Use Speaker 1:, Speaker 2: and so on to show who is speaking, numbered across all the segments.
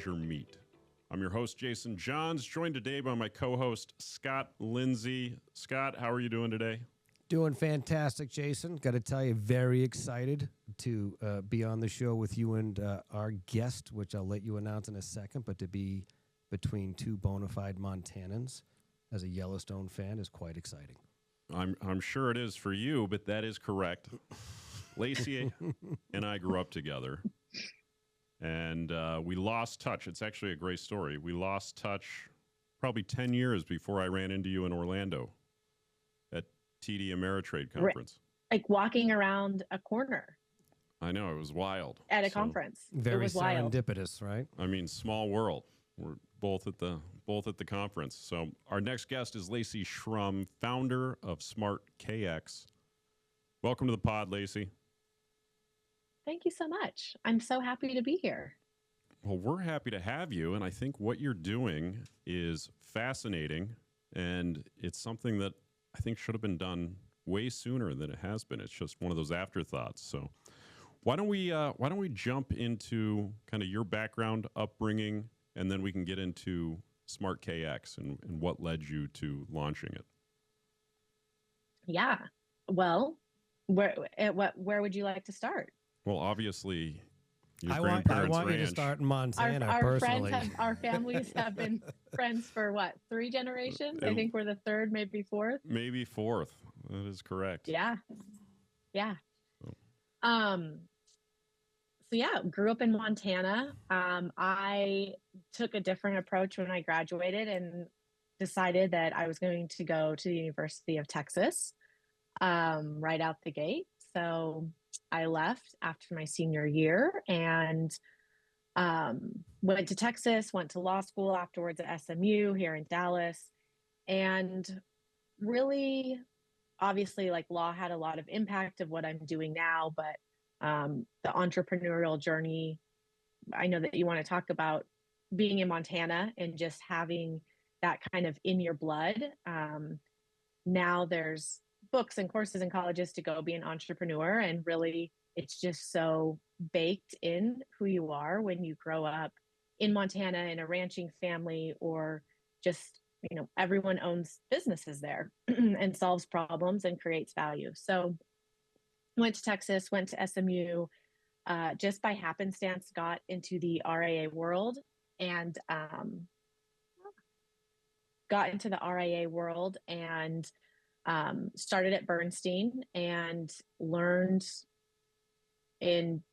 Speaker 1: pleasure meet. I'm your host, Jason Johns, joined today by my co-host, Scott Lindsay. Scott, how are you doing today?
Speaker 2: Doing fantastic, Jason. Got to tell you, very excited to be on the show with you and our guest, which I'll let you announce in a second, but to be between two bona fide Montanans as a Yellowstone fan is quite exciting.
Speaker 1: I'm sure it is for you, but that is correct. Lacey and I grew up together, and we lost touch. It's actually a great story. We lost touch probably 10 years before I ran into you in Orlando at TD Ameritrade conference.
Speaker 3: Like walking around a corner.
Speaker 1: I know, it was wild.
Speaker 3: At a conference.
Speaker 2: Very
Speaker 3: it was
Speaker 2: serendipitous, right?
Speaker 1: I mean, small world. We're both at the conference. So our next guest is Lacey Shrum, founder of SmartKX. Welcome to the pod, Lacey.
Speaker 3: Thank you so much. I'm so happy to be here.
Speaker 1: Well, we're happy to have you, and I think what you're doing is fascinating, and it's something that I think should have been done way sooner than it has been. It's just one of those afterthoughts. So why don't we jump into kind of your background, upbringing, and then we can get into SmartKX and what led you to launching it.
Speaker 3: Yeah. Well, where would you like to start?
Speaker 1: Well, obviously,
Speaker 2: I want you to start in Montana, personally.
Speaker 3: Our families have been friends for, what, 3 generations? I think we're the third, maybe fourth.
Speaker 1: Maybe fourth. That is correct.
Speaker 3: Yeah. Yeah. So yeah, grew up in Montana. I took a different approach when I graduated and decided that I was going to go to the University of Texas right out the gate. So I left after my senior year and went to Texas, went to law school afterwards at SMU here in Dallas. And really, obviously, like, law had a lot of impact of what I'm doing now, but the entrepreneurial journey, I know that you want to talk about being in Montana and just having that kind of in your blood. Now there's books and courses in colleges to go be an entrepreneur, and really it's just so baked in who you are when you grow up in Montana in a ranching family, or just, everyone owns businesses there and solves problems and creates value. So went to Texas, went to SMU, just by happenstance got into the RIA world and started at Bernstein and learned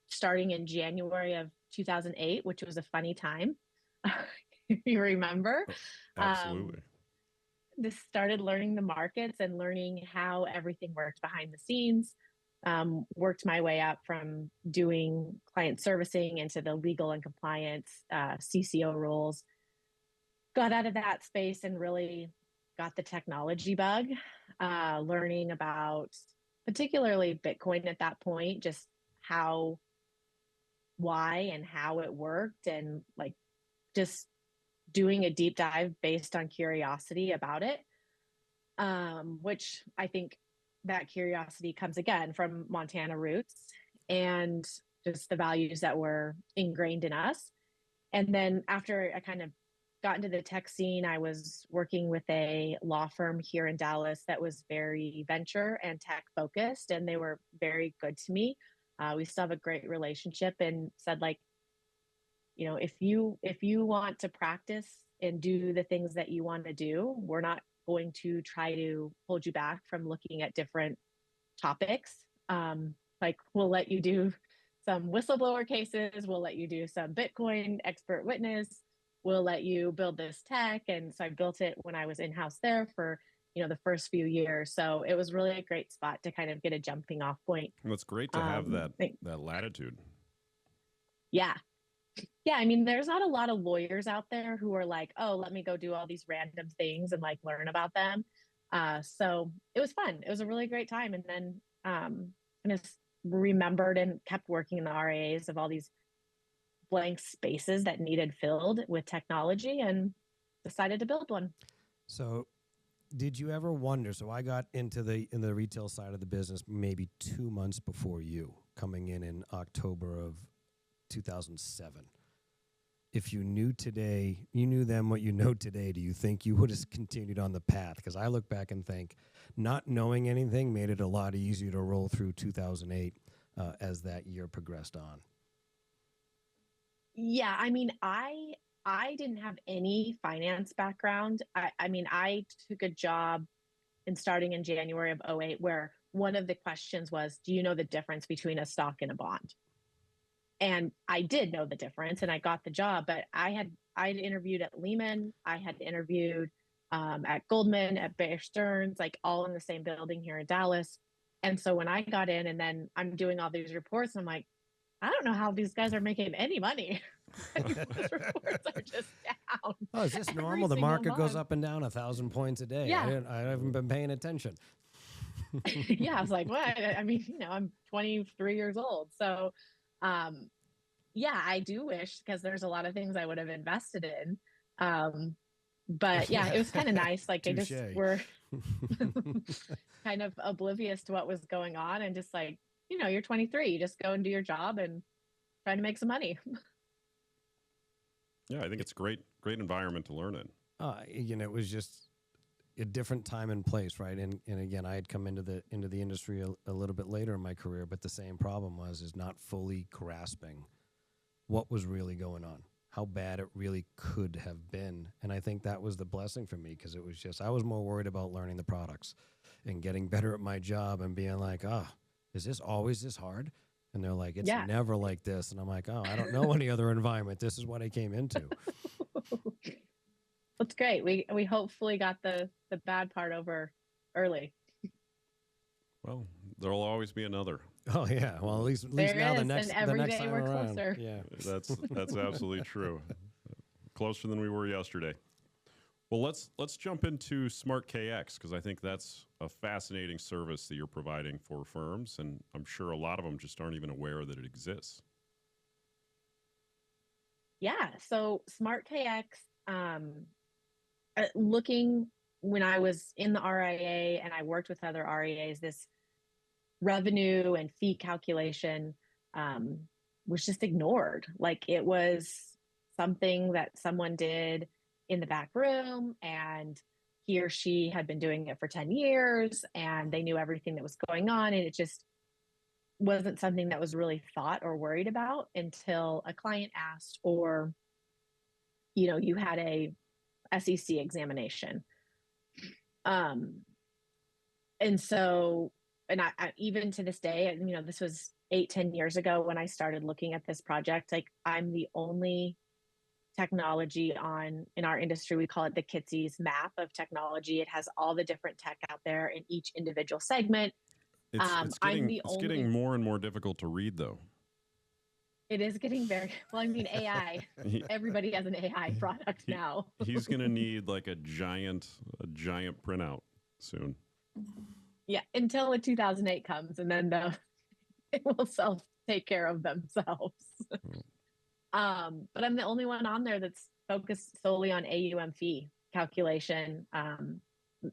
Speaker 3: starting in January of 2008, which was a funny time. You remember?
Speaker 1: Absolutely.
Speaker 3: This started learning the markets and learning how everything worked behind the scenes. Worked my way up from doing client servicing into the legal and compliance CCO roles. Got out of that space and really got the technology bug, learning about particularly Bitcoin at that point, just why and how it worked, and like just doing a deep dive based on curiosity about it, which I think that curiosity comes again from Montana roots and just the values that were ingrained in us. And then after I kind of got into the tech scene, I was working with a law firm here in Dallas that was very venture and tech focused, and they were very good to me. We still have a great relationship, and said, like, if you want to practice and do the things that you want to do, we're not going to try to hold you back from looking at different topics. Like, we'll let you do some whistleblower cases. We'll let you do some Bitcoin expert witness. We'll let you build this tech. And so I built it when I was in-house there for, the first few years. So it was really a great spot to kind of get a jumping off point.
Speaker 1: Well, it's great to have that latitude.
Speaker 3: Yeah. Yeah, I mean, there's not a lot of lawyers out there who are like, oh, let me go do all these random things and like learn about them. So it was fun. It was a really great time. And then I just remembered and kept working in the RIAs of all these blank spaces that needed filled with technology, and decided to build one.
Speaker 2: So did you ever wonder, so I got into the retail side of the business maybe 2 months before you, coming in October of 2007. if you knew today, you knew then what you know today, do you think you would have continued on the path? Because I look back and think not knowing anything made it a lot easier to roll through 2008 as that year progressed on.
Speaker 3: Yeah, I mean, I didn't have any finance background. I mean, I took a job starting in January of '08 where one of the questions was, do you know the difference between a stock and a bond? And I did know the difference and I got the job, but I'd interviewed at Lehman, I had interviewed at Goldman, at Bear Stearns, like all in the same building here in Dallas. And so when I got in and then I'm doing all these reports, I'm like, I don't know how these guys are making any money. Those reports are just down.
Speaker 2: Oh, is this normal? The market goes up and down 1,000 points a day.
Speaker 3: Yeah.
Speaker 2: I haven't been paying attention.
Speaker 3: Yeah, I was like, what? I mean, I'm 23 years old. So, yeah, I do wish, because there's a lot of things I would have invested in. But yeah, it was kind of nice. Like they just were kind of oblivious to what was going on and just like, you're 23, you just go and do your job and try to make some money.
Speaker 1: Yeah, I think it's great environment to learn in.
Speaker 2: It was just a different time and place, right? And again, I had come into the industry a little bit later in my career, but the same problem is not fully grasping what was really going on, how bad it really could have been. And I think that was the blessing for me, because it was just, I was more worried about learning the products and getting better at my job and being like, is this always this hard? And they're like, it's never like this. And I'm like, I don't know any other environment. This is what I came into.
Speaker 3: That's great. We hopefully got the bad part over early.
Speaker 1: Well, there'll always be another.
Speaker 2: Oh yeah. Well, at least now the next
Speaker 3: day we're
Speaker 2: around.
Speaker 3: closer.
Speaker 2: Yeah,
Speaker 1: that's absolutely true. Closer than we were yesterday. Well, let's jump into SmartKX, because I think that's a fascinating service that you're providing for firms, and I'm sure a lot of them just aren't even aware that it exists.
Speaker 3: Yeah. So SmartKX, looking when I was in the RIA and I worked with other RIAs, this revenue and fee calculation was just ignored. Like it was something that someone did in the back room, and he or she had been doing it for 10 years and they knew everything that was going on. And it just wasn't something that was really thought or worried about until a client asked, or, you had a SEC examination. And so, and I even to this day, this was 8-10 years ago when I started looking at this project, like I'm the only technology in our industry, we call it the Kitsy's map of technology. It has all the different tech out there in each individual segment.
Speaker 1: It's getting more and more difficult to read, though.
Speaker 3: It is getting very, well, I mean, AI, everybody has an AI product now.
Speaker 1: He's going to need like a giant printout soon.
Speaker 3: Yeah, until the 2008 comes, and then it will take care of themselves. But I'm the only one on there that's focused solely on AUM fee calculation,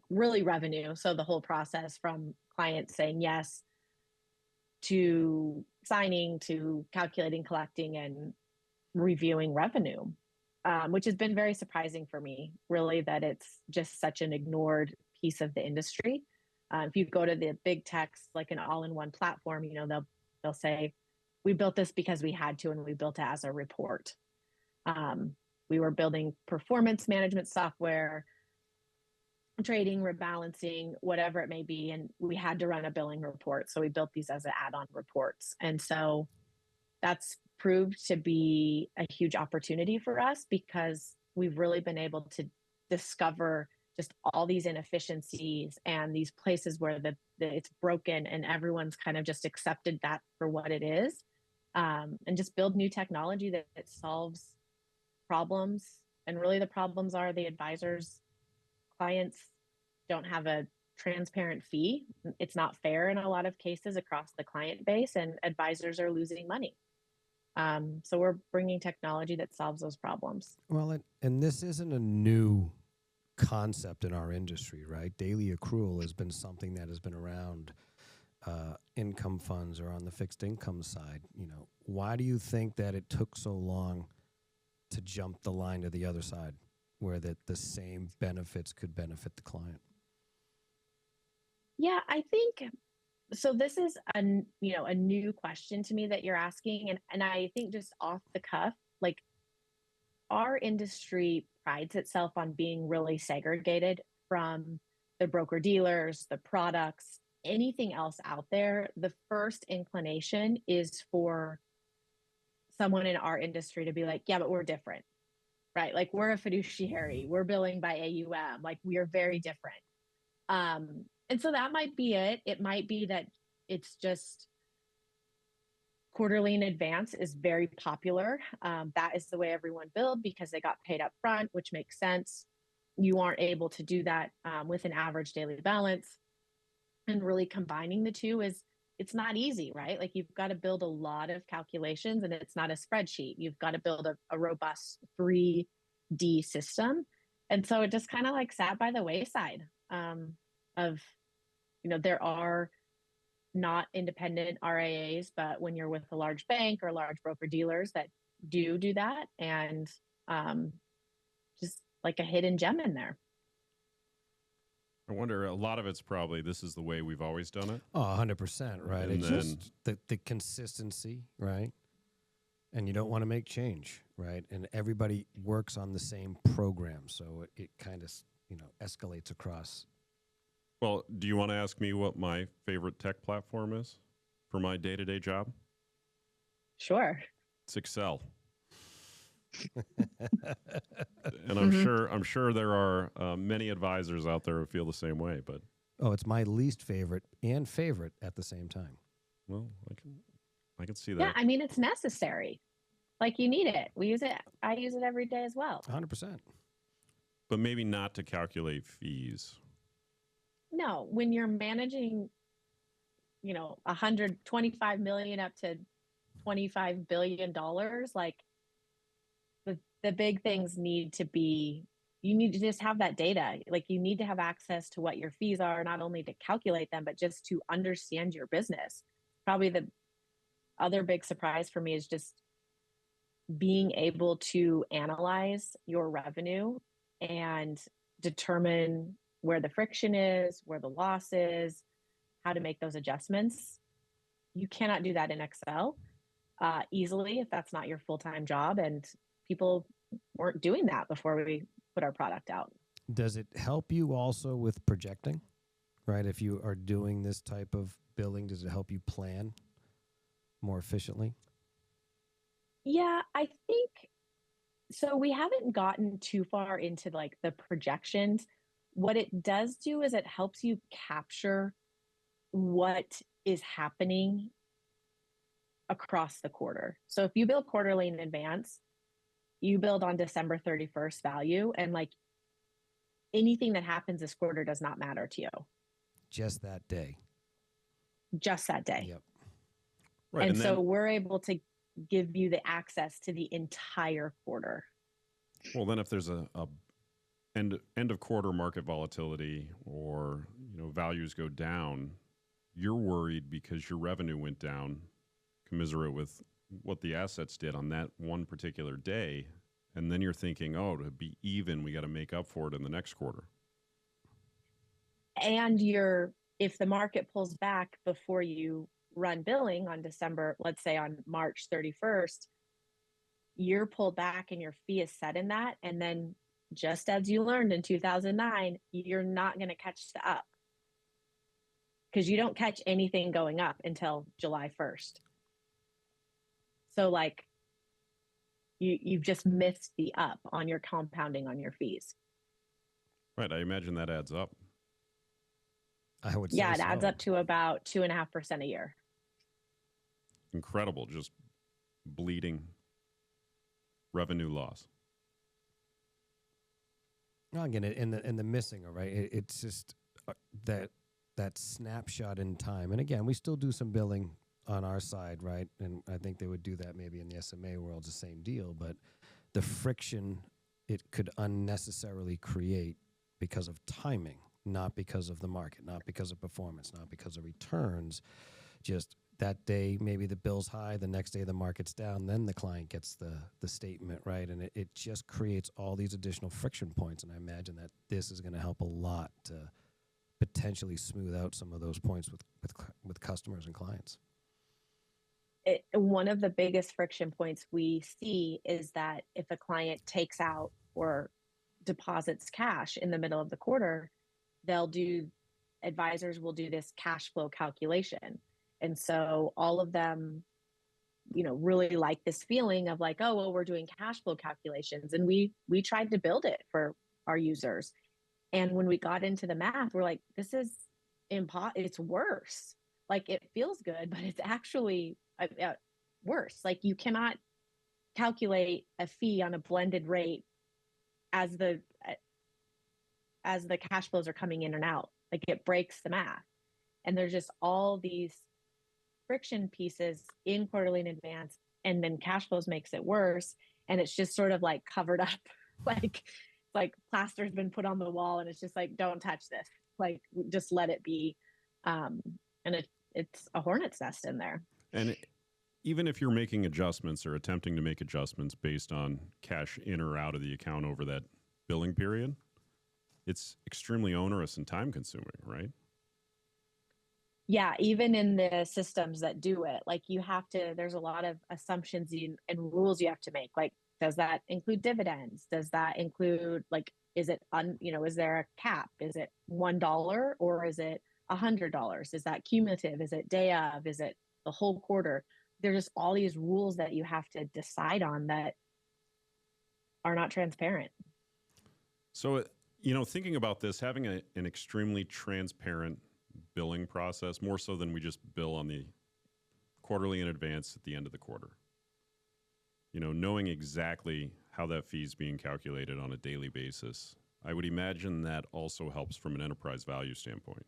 Speaker 3: really revenue. So the whole process from clients saying yes to signing to calculating, collecting, and reviewing revenue, which has been very surprising for me, really, that it's just such an ignored piece of the industry. If you go to the big techs, like an all-in-one platform, they'll say, we built this because we had to, and we built it as a report. We were building performance management software, trading, rebalancing, whatever it may be, and we had to run a billing report. So we built these as an add-on reports. And so that's proved to be a huge opportunity for us, because we've really been able to discover just all these inefficiencies and these places where it's broken, and everyone's kind of just accepted that for what it is. And just build new technology that solves problems. And really the problems are the advisors, clients don't have a transparent fee. It's not fair in a lot of cases across the client base, and advisors are losing money. So we're bringing technology that solves those problems.
Speaker 2: Well, and this isn't a new concept in our industry, right? Daily accrual has been something that has been around income funds or on the fixed income side. Why do you think that it took so long to jump the line to the other side, where the same benefits could benefit the client?
Speaker 3: Yeah, I think so. This is a new question to me that you're asking, and I think just off the cuff, like our industry prides itself on being really segregated from the broker dealers, the products, anything else out there. The first inclination is for someone in our industry to be like, yeah, but we're different, right? Like we're a fiduciary, we're billing by AUM, like we are very different. And so that might be it. It might be that it's just quarterly in advance is very popular. That is the way everyone billed because they got paid up front, which makes sense. You aren't able to do that with an average daily balance. And really combining the two it's not easy, right? Like you've got to build a lot of calculations and it's not a spreadsheet. You've got to build a robust 3D system. And so it just kind of like sat by the wayside of, there are not independent RIAs, but when you're with a large bank or large broker dealers that do that, and just like a hidden gem in there.
Speaker 1: I wonder, a lot of it's probably this is the way we've always done it.
Speaker 2: Oh, 100%, right?
Speaker 1: And
Speaker 2: It's just the consistency, right? And you don't want to make change, right? And everybody works on the same program, so it kind of, escalates across.
Speaker 1: Well, do you want to ask me what my favorite tech platform is for my day-to-day job?
Speaker 3: Sure.
Speaker 1: It's Excel. And I'm sure there are many advisors out there who feel the same way, but
Speaker 2: Oh, it's my least favorite and favorite at the same time.
Speaker 1: well, I can see that.
Speaker 3: Yeah, I mean it's necessary. Like you need it. We use it. I use it every day as well.
Speaker 2: 100%.
Speaker 1: But maybe not to calculate fees.
Speaker 3: No, when you're managing, 125 million up to $25 billion, like the big things need to be, you need to just have that data. Like you need to have access to what your fees are, not only to calculate them, but just to understand your business. Probably the other big surprise for me is just being able to analyze your revenue and determine where the friction is, where the loss is, how to make those adjustments. You cannot do that in Excel easily if that's not your full-time job. And people weren't doing that before we put our product out.
Speaker 2: Does it help you also with projecting, right? If you are doing this type of billing, does it help you plan more efficiently?
Speaker 3: Yeah, I think so. We haven't gotten too far into like the projections. What it does do is it helps you capture what is happening across the quarter. So if you build quarterly in advance, you build on December 31st value, and like anything that happens this quarter does not matter to you.
Speaker 2: Just that day.
Speaker 3: Just that day.
Speaker 2: Yep.
Speaker 1: Right.
Speaker 3: And so we're able to give you the access to the entire quarter.
Speaker 1: Well, then if there's a end of quarter market volatility or values go down, you're worried because your revenue went down, commiserate with what the assets did on that one particular day, and then you're thinking, oh, to be even, we got to make up for it in the next quarter.
Speaker 3: And if the market pulls back before you run billing on December, let's say on March 31st, you're pulled back and your fee is set in that. And then just as you learned in 2009, you're not going to catch the up because you don't catch anything going up until July 1st. So like you've just missed the up on your compounding on your fees.
Speaker 1: Right. I imagine that adds up.
Speaker 2: I would say
Speaker 3: yeah, it
Speaker 2: so.
Speaker 3: adds up to about 2.5% a year.
Speaker 1: Incredible. Just bleeding revenue loss.
Speaker 2: Well, again, in the missing, all right. It's just that snapshot in time. And again, we still do some billing on our side, right? And I think they would do that maybe in the SMA world, the same deal. But the friction it could unnecessarily create because of timing, not because of the market, not because of performance, not because of returns, just that day, maybe the bill's high, the next day the market's down, then the client gets the statement, right? And it just creates all these additional friction points. And I imagine that this is going to help a lot to potentially smooth out some of those points with customers and clients.
Speaker 3: One of the biggest friction points we see is that if a client takes out or deposits cash in the middle of the quarter, advisors will do this cash flow calculation. And so all of them, really like this feeling of like, oh, well, we're doing cash flow calculations. And we tried to build it for our users. And when we got into the math, we're like, this is it's worse. Like, it feels good, but it's actually worse. Like, you cannot calculate a fee on a blended rate as the cash flows are coming in and out. Like, it breaks the math. And there's just all these friction pieces in quarterly in advance, and then cash flows makes it worse. And it's just sort of like covered up, like plaster's been put on the wall, and it's just like, don't touch this. Like, just let it be. And it's a hornet's nest in there.
Speaker 1: And even if you're making adjustments or attempting to make adjustments based on cash in or out of the account over that billing period, it's extremely onerous and time consuming, right?
Speaker 3: Yeah, even in the systems that do it, like, there's a lot of assumptions and rules you have to make. Like, does that include dividends? Does that include, like, is there a cap? Is it $1 or is it $100? Is that cumulative? Is it day of? Is it the whole quarter? There's just all these rules that you have to decide on that are not transparent.
Speaker 1: So, thinking about this, having an extremely transparent billing process, more so than we just bill on the quarterly in advance at the end of the quarter. Knowing exactly how that fee is being calculated on a daily basis, I would imagine that also helps from an enterprise value standpoint.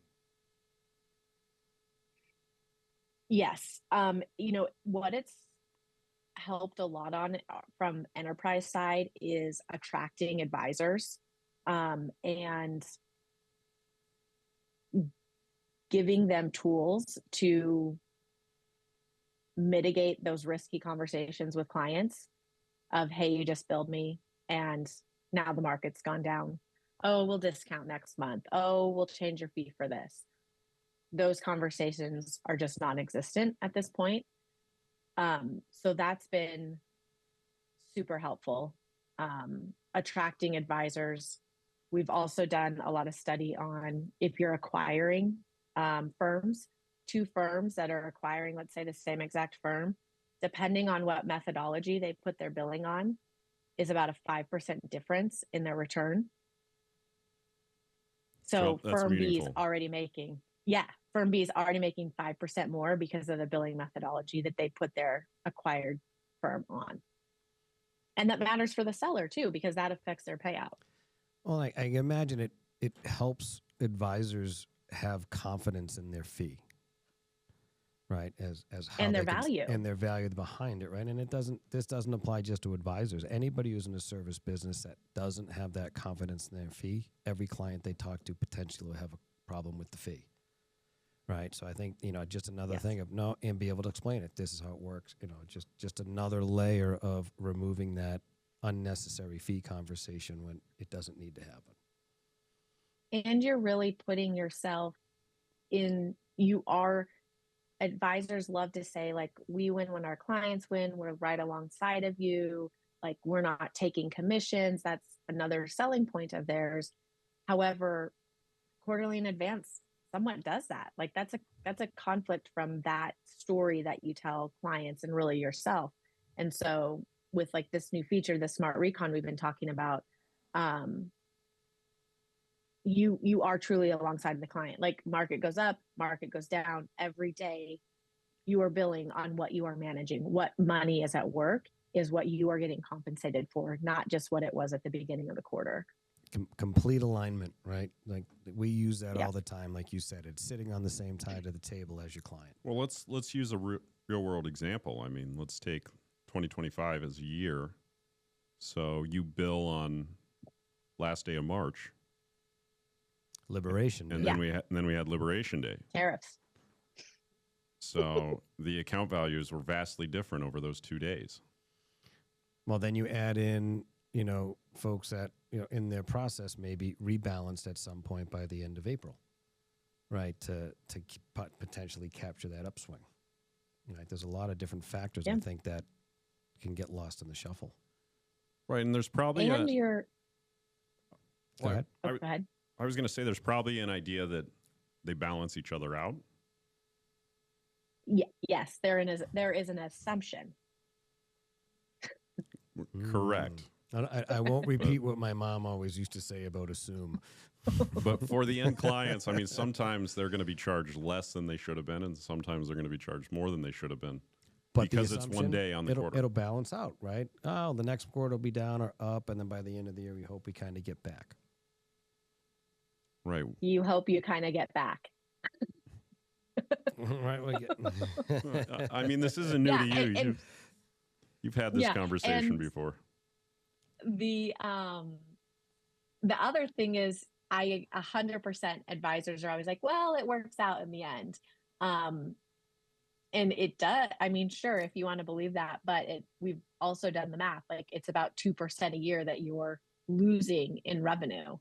Speaker 3: Yes. What it's helped a lot on from enterprise side is attracting advisors, and giving them tools to mitigate those risky conversations with clients of, hey, you just billed me and now the market's gone down. Oh, we'll discount next month. Oh, we'll change your fee for this. Those conversations are just non-existent at this point. So that's been super helpful. Attracting advisors. We've also done a lot of study on if you're acquiring firms, two firms that are acquiring, let's say, the same exact firm, depending on what methodology they put their billing on, is about a 5% difference in their return. So firm B is already making, firm B is already making 5% more because of the billing methodology that they put their acquired firm on. And that matters for the seller too, because that affects their payout.
Speaker 2: Well, I imagine it helps advisors have confidence in their fee, right? As how
Speaker 3: and their value
Speaker 2: and their value behind it, right? And this doesn't apply just to advisors. Anybody who's in a service business that doesn't have that confidence in their fee, every client they talk to potentially will have a problem with the fee, right? So I think just another thing of and be able to explain it. This is how it works. Just another layer of removing that unnecessary fee conversation when it doesn't need to happen.
Speaker 3: And you're really putting yourself in, advisors love to say, like, we win when our clients win. We're right alongside of you. Like, we're not taking commissions. That's another selling point of theirs. However, quarterly in advance somewhat does that. Like, that's a conflict from that story that you tell clients and really yourself. And so with like this new feature, the Smart Recon we've been talking about, you are truly alongside the client. Like, market goes up, market goes down every day. You are billing on what you are managing. What money is at work is what you are getting compensated for, not just what it was at the beginning of the quarter.
Speaker 2: Complete alignment, right? Like, we use that all the time. Like you said, it's sitting on the same side of the table as your client.
Speaker 1: Well, let's use a real world example. I mean, let's take 2025 as a year. So you bill on last day of March.
Speaker 2: Liberation Day.
Speaker 1: And then we had Liberation Day.
Speaker 3: Tariffs.
Speaker 1: So the account values were vastly different over those 2 days.
Speaker 2: Well, then you add in, folks that, in their process maybe rebalanced at some point by the end of April, right? To potentially capture that upswing. Right? There's a lot of different factors, I think, that can get lost in the shuffle.
Speaker 1: Right. And there's probably
Speaker 3: Go ahead.
Speaker 2: Go ahead.
Speaker 3: Go ahead.
Speaker 1: I was going to say there's probably an idea that they balance each other out.
Speaker 3: Yes, there is an assumption.
Speaker 1: Correct.
Speaker 2: I won't repeat what my mom always used to say about assume.
Speaker 1: But for the end clients, I mean, sometimes they're going to be charged less than they should have been, and sometimes they're going to be charged more than they should have been.
Speaker 2: But
Speaker 1: because it's one day on the quarter.
Speaker 2: It'll balance out, right? Oh, the next quarter will be down or up, and then by the end of the year, we hope we kind of get back.
Speaker 1: Right.
Speaker 3: You hope you kind of get back.
Speaker 2: Right.
Speaker 1: I mean, this isn't new to you. You've had this conversation before.
Speaker 3: The other thing is, 100% advisors are always like, well, it works out in the end. And it does. I mean, sure, if you want to believe that, but we've also done the math. Like, it's about 2% a year that you're losing in revenue.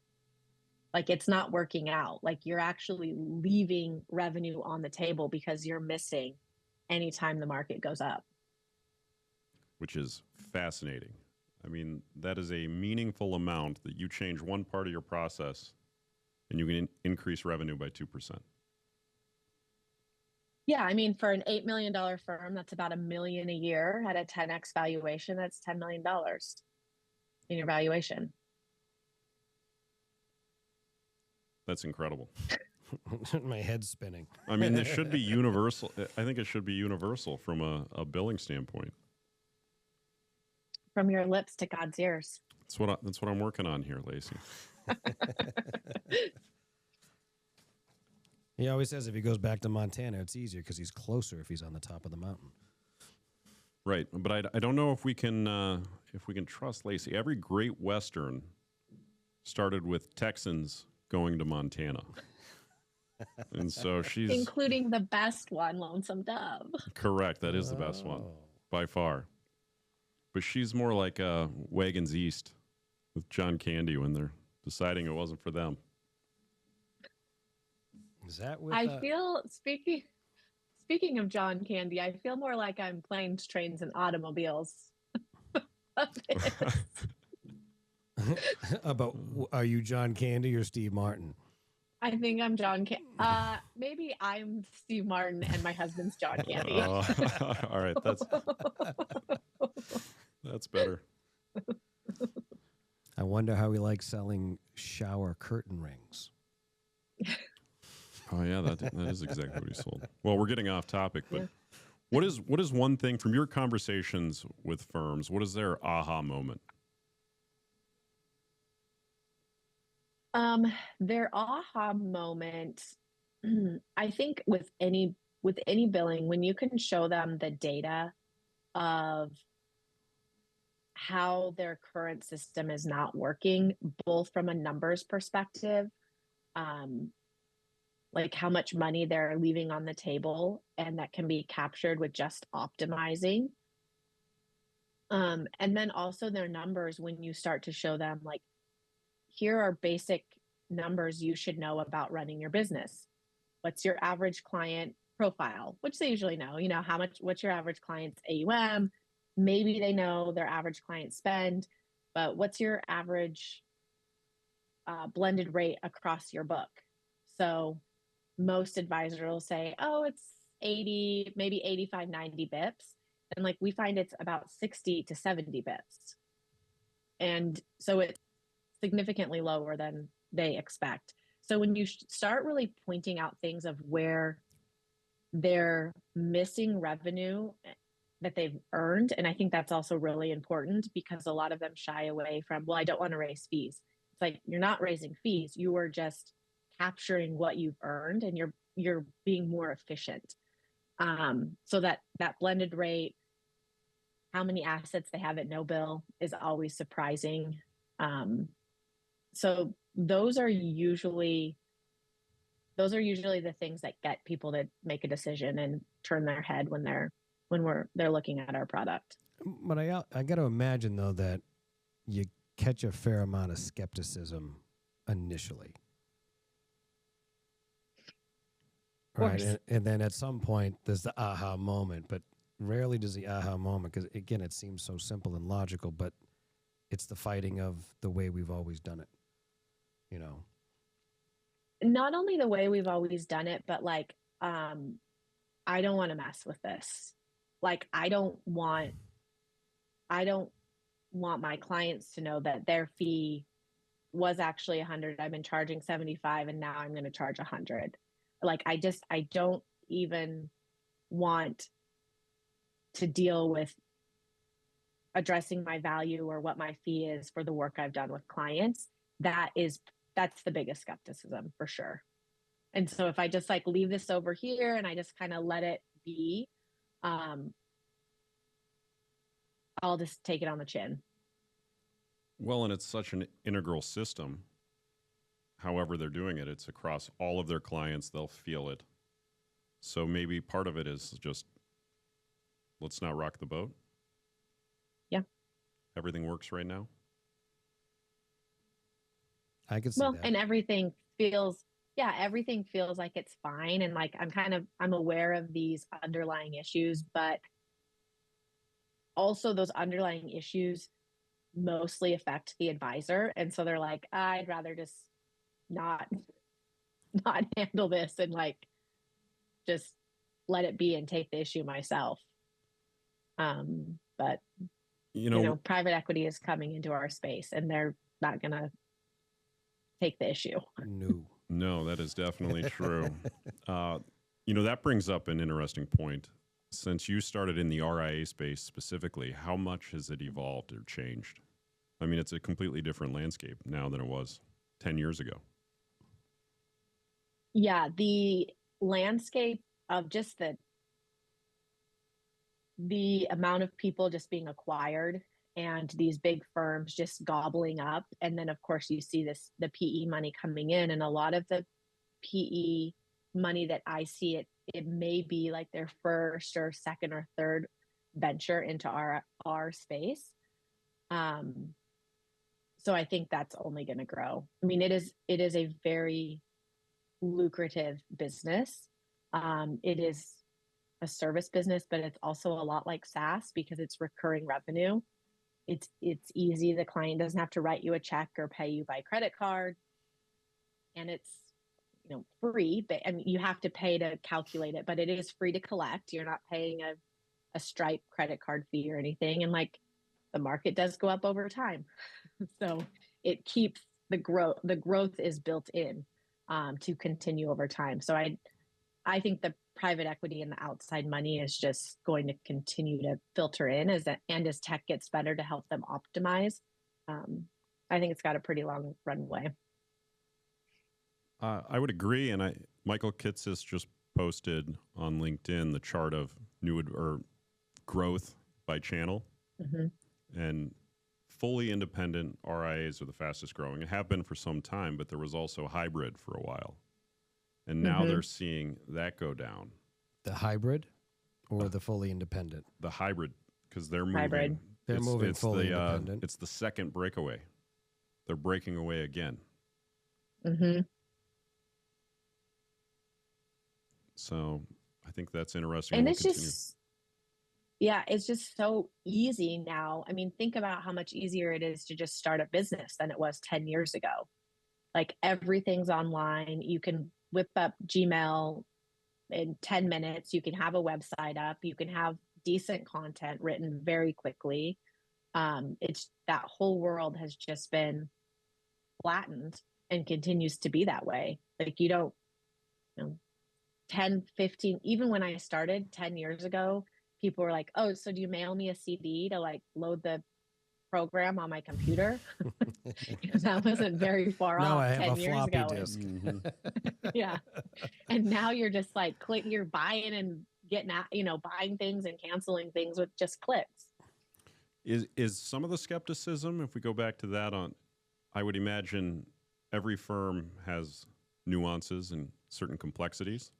Speaker 3: Like, it's not working out. Like, you're actually leaving revenue on the table because you're missing anytime the market goes up.
Speaker 1: Which is fascinating. I mean, that is a meaningful amount that you change one part of your process and you can increase revenue by 2%.
Speaker 3: Yeah, I mean, for an $8 million firm, that's about $1 million a year at a 10x valuation. That's $10 million in your valuation.
Speaker 1: That's incredible.
Speaker 2: My head's spinning.
Speaker 1: I mean, this should be universal. I think it should be universal from a billing standpoint.
Speaker 3: From your lips to God's ears.
Speaker 1: That's what I'm working on here, Lacey.
Speaker 2: He always says if he goes back to Montana, it's easier because he's closer if he's on the top of the mountain.
Speaker 1: Right, but I don't know if we can trust Lacey. Every great Western started with Texans going to Montana, and so she's
Speaker 3: including the best one, Lonesome Dove.
Speaker 1: Correct, that is the best one by far. But she's more like Wagons East with John Candy when they're deciding it wasn't for them.
Speaker 2: Is that with,
Speaker 3: I feel, speaking of John Candy, I feel more like I'm planes, trains, and automobiles.
Speaker 2: About, are you John Candy or Steve Martin?
Speaker 3: I think I'm John Candy. Maybe I'm Steve Martin and my husband's John Candy.
Speaker 1: All right, that's better.
Speaker 2: I wonder how he likes selling shower curtain rings.
Speaker 1: Oh yeah, that is exactly what he sold. Well, we're getting off topic, but what is one thing from your conversations with firms? What is their aha moment?
Speaker 3: Their aha moment, I think with any billing, when you can show them the data of how their current system is not working, both from a numbers perspective, like how much money they're leaving on the table, and that can be captured with just optimizing. And then also their numbers, when you start to show them, like, here are basic numbers you should know about running your business. What's your average client profile, which they usually know, what's your average client's AUM? Maybe they know their average client spend, but what's your average blended rate across your book? So most advisors will say, oh, it's 80, maybe 85, 90 bips. And like, we find it's about 60 to 70 bips. And so it's significantly lower than they expect. So when you start really pointing out things of where they're missing revenue that they've earned, and I think that's also really important because a lot of them shy away from, well, I don't want to raise fees. It's like, you're not raising fees. You are just capturing what you've earned, and you're being more efficient. So that blended rate, how many assets they have at no bill is always surprising. So those are usually those are usually the things that get people to make a decision and turn their head when they're looking at our product.
Speaker 2: But I got to imagine though that you catch a fair amount of skepticism initially. Right. And then at some point there's the aha moment, but rarely does the aha moment, because again, it seems so simple and logical, but it's the fighting of the way we've always done it, you know?
Speaker 3: Not only the way we've always done it, but like, I don't want to mess with this. Like, I don't want my clients to know that their fee was actually 100. I've been charging 75 and now I'm going to charge 100. Like, I don't even want to deal with addressing my value or what my fee is for the work I've done with clients. That's the biggest skepticism for sure. And so if I just like leave this over here and I just kind of let it be, I'll just take it on the chin.
Speaker 1: Well, and it's such an integral system. However they're doing it, it's across all of their clients. They'll feel it. So maybe part of it is just, let's not rock the boat.
Speaker 3: Yeah.
Speaker 1: Everything works right now.
Speaker 2: I can see that.
Speaker 3: And everything feels like it's fine. And like, I'm aware of these underlying issues, but also those underlying issues mostly affect the advisor. And so they're like, I'd rather just not handle this and like just let it be and take the issue myself. But you know, private equity is coming into our space and they're not going to take the issue.
Speaker 1: No, that is definitely true. That brings up an interesting point. Since you started in the RIA space specifically, how much has it evolved or changed? I mean, it's a completely different landscape now than it was 10 years ago.
Speaker 3: Yeah, the landscape of just the amount of people just being acquired and these big firms just gobbling up. And then of course you see the PE money coming in, and a lot of the PE money that I see, it may be like their first or second or third venture into our space. So I think that's only going to grow. I mean, it is a very lucrative business. It is a service business, but it's also a lot like SaaS because it's recurring revenue. It's easy. The client doesn't have to write you a check or pay you by credit card. And it's, free, but I mean, you have to pay to calculate it, but it is free to collect. You're not paying a Stripe credit card fee or anything. And like the market does go up over time. So it keeps the growth is built in to continue over time. So I think the private equity and the outside money is just going to continue to filter in as tech gets better to help them optimize. I think it's got a pretty long runway.
Speaker 1: I would agree, and Michael Kitsis just posted on LinkedIn the chart of growth by channel, and fully independent RIAs are the fastest growing and have been for some time, but there was also hybrid for a while, and now they're seeing that go down.
Speaker 2: The hybrid or the fully independent?
Speaker 1: The hybrid, because they're moving.
Speaker 2: Hybrid. They're moving fully independent.
Speaker 1: It's the second breakaway. They're breaking away again. So I think that's interesting.
Speaker 3: And it's just so easy now. I mean, think about how much easier it is to just start a business than it was 10 years ago. Like everything's online. You can whip up Gmail in 10 minutes. You can have a website up. You can have decent content written very quickly. It's that whole world has just been flattened and continues to be that way. Like 10, 15, even when I started 10 years ago, people were like, oh, so do you mail me a CD to like load the program on my computer? Because that wasn't very far off.
Speaker 2: I have
Speaker 3: 10
Speaker 2: a
Speaker 3: years
Speaker 2: floppy
Speaker 3: ago.
Speaker 2: disk.
Speaker 3: Yeah. And now you're just like you're buying and getting out, buying things and canceling things with just clicks.
Speaker 1: Is some of the skepticism, if we go back to that, I would imagine every firm has nuances and certain complexities.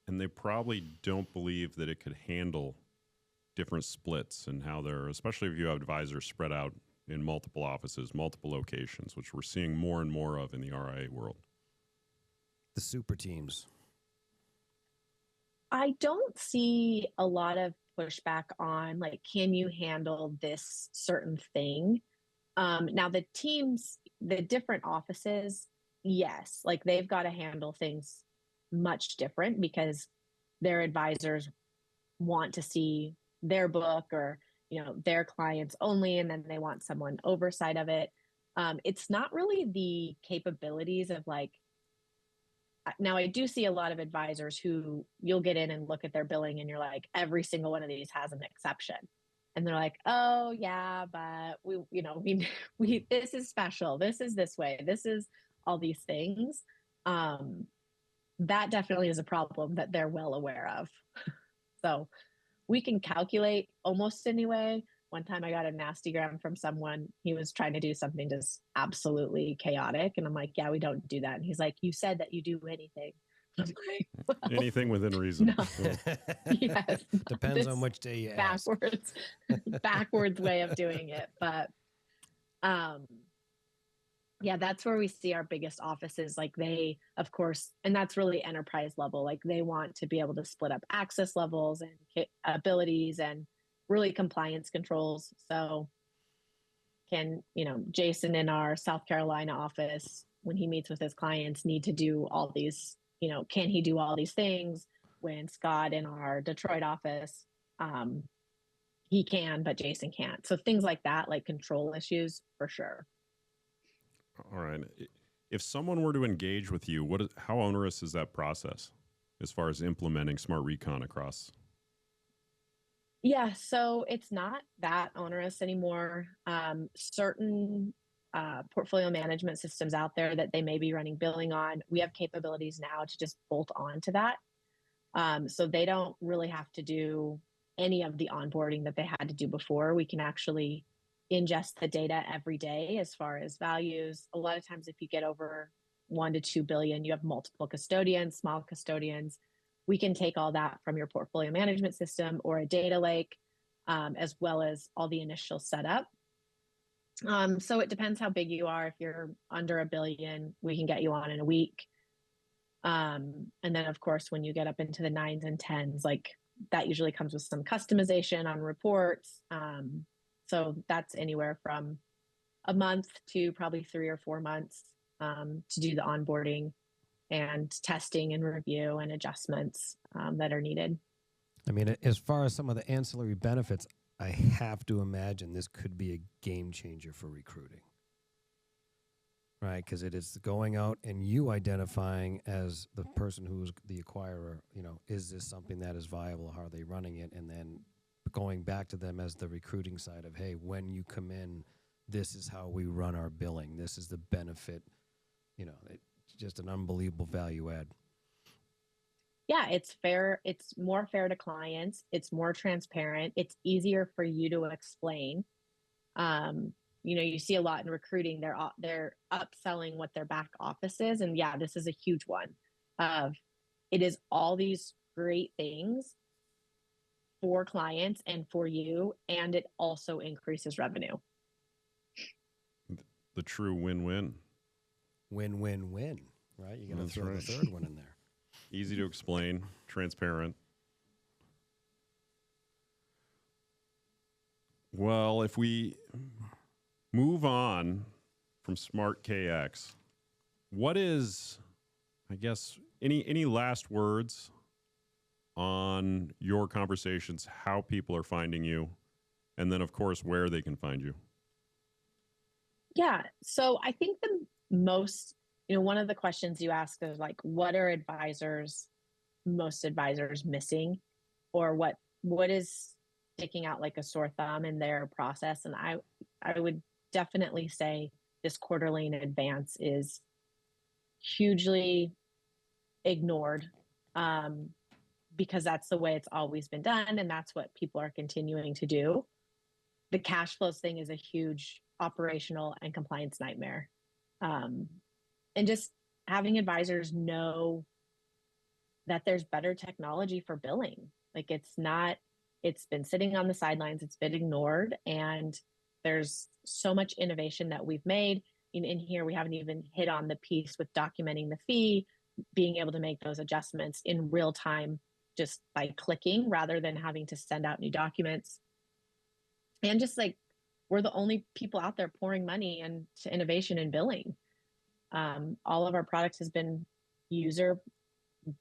Speaker 1: And they probably don't believe that it could handle different splits and how they're, especially if you have advisors spread out in multiple offices, multiple locations, which we're seeing more and more of in the RIA world.
Speaker 2: The super teams.
Speaker 3: I don't see a lot of pushback on like, can you handle this certain thing? Now the teams, the different offices, yes, like they've got to handle things much different because their advisors want to see their book or, you know, their clients only, and then they want someone oversight of it. It's not really the capabilities of like, now I do see a lot of advisors who you'll get in and look at their billing and you're like, every single one of these has an exception. And they're like, oh yeah, but we this is special. This is this way. This is all these things. That definitely is a problem that they're well aware of. So we can calculate almost anyway. One time I got a nasty gram from someone. He was trying to do something just absolutely chaotic. And I'm like, yeah, we don't do that. And he's like, you said that you do anything. I'm like, well,
Speaker 1: anything within reason.
Speaker 3: No. Yes.
Speaker 2: Depends on which day you ask.
Speaker 3: Backwards way of doing it. But yeah, that's where we see our biggest offices. Like they, of course, and that's really enterprise level. Like they want to be able to split up access levels and abilities and really compliance controls. So can, Jason in our South Carolina office, when he meets with his clients, need to do all these, can he do all these things? When Scott in our Detroit office, he can, but Jason can't. So things like that, like control issues for sure.
Speaker 1: All right. If someone were to engage with you, how onerous is that process as far as implementing Smart Recon across?
Speaker 3: Yeah, so it's not that onerous anymore. Certain portfolio management systems out there that they may be running billing on, we have capabilities now to just bolt on to that. So they don't really have to do any of the onboarding that they had to do before. We can actually ingest the data every day as far as values. A lot of times if you get over 1 to 2 billion, you have multiple custodians, small custodians. We can take all that from your portfolio management system or a data lake, as well as all the initial setup. So it depends how big you are. If you're under $1 billion, we can get you on in a week. And then of course, when you get up into the 9s and 10s, like that usually comes with some customization on reports. So that's anywhere from a month to probably 3 or 4 months to do the onboarding and testing and review and adjustments that are needed.
Speaker 2: I mean, as far as some of the ancillary benefits, I have to imagine this could be a game changer for recruiting, right? Because it is going out and you identifying as the person who's the acquirer, is this something that is viable? How are they running it? And then going back to them as the recruiting side of, hey, when you come in, this is how we run our billing. This is the benefit. It's just an unbelievable value add.
Speaker 3: Yeah, it's fair. It's more fair to clients. It's more transparent. It's easier for you to explain. You see a lot in recruiting. They're upselling what their back office is, and yeah, this is a huge one. It is all these great things for clients and for you, and it also increases revenue.
Speaker 1: The true win-win.
Speaker 2: Win-win-win, right? You got to throw the third one in there.
Speaker 1: Easy to explain, transparent. Well, if we move on from SmartKX, what is, I guess, any last words on your conversations, how people are finding you, and then, of course, where they can find you?
Speaker 3: Yeah. So I think the most, one of the questions you ask is like, what are most advisors missing, or what is sticking out like a sore thumb in their process? And I would definitely say this quarterly in advance is hugely ignored, because that's the way it's always been done. And that's what people are continuing to do. The cash flows thing is a huge operational and compliance nightmare. And just having advisors know that there's better technology for billing. Like it's been sitting on the sidelines, it's been ignored, and there's so much innovation that we've made. In here, we haven't even hit on the piece with documenting the fee, being able to make those adjustments in real time just by clicking rather than having to send out new documents. And just like we're the only people out there pouring money into innovation and billing. All of our products has been user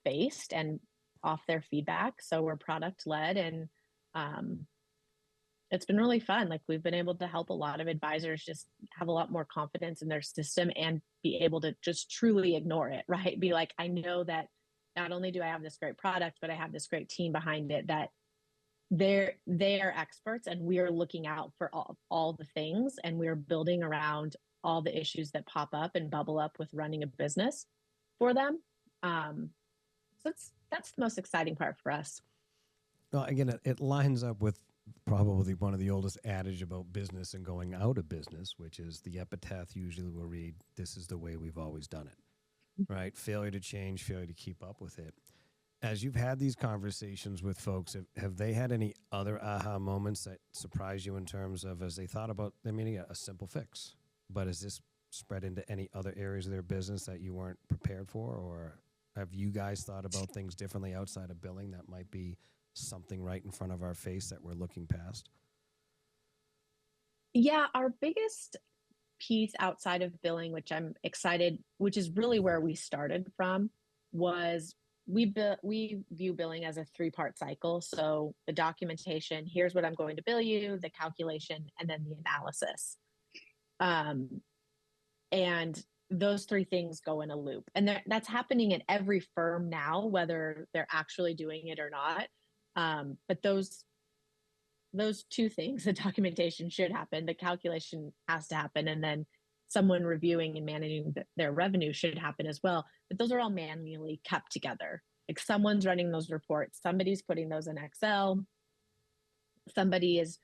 Speaker 3: based and off their feedback. So we're product led, and it's been really fun. Like we've been able to help a lot of advisors just have a lot more confidence in their system and be able to just truly ignore it, right? Be like, I know that not only do I have this great product, but I have this great team behind it that they are experts, and we are looking out for all the things, and we're building around all the issues that pop up and bubble up with running a business for them. So that's the most exciting part for us.
Speaker 2: Well, again, it lines up with probably one of the oldest adage about business and going out of business, which is the epitaph usually will read, "This is the way we've always done it," right? Failure to change, failure to keep up with it. As you've had these conversations with folks, have they had any other aha moments that surprised you in terms of as they thought about, I mean, a simple fix, but has this spread into any other areas of their business that you weren't prepared for? Or have you guys thought about things differently outside of billing that might be something right in front of our face that we're looking past?
Speaker 3: Yeah, our biggest piece outside of billing, which I'm excited, which is really where we started from, was we view billing as a 3-part cycle. So the documentation, here's what I'm going to bill you, the calculation, and then the analysis. And those 3 things go in a loop. And that's happening in every firm now, whether they're actually doing it or not. But those 2 things, the documentation should happen, the calculation has to happen, and then someone reviewing and managing their revenue should happen as well. But those are all manually kept together. Like someone's running those reports, somebody's putting those in Excel, somebody is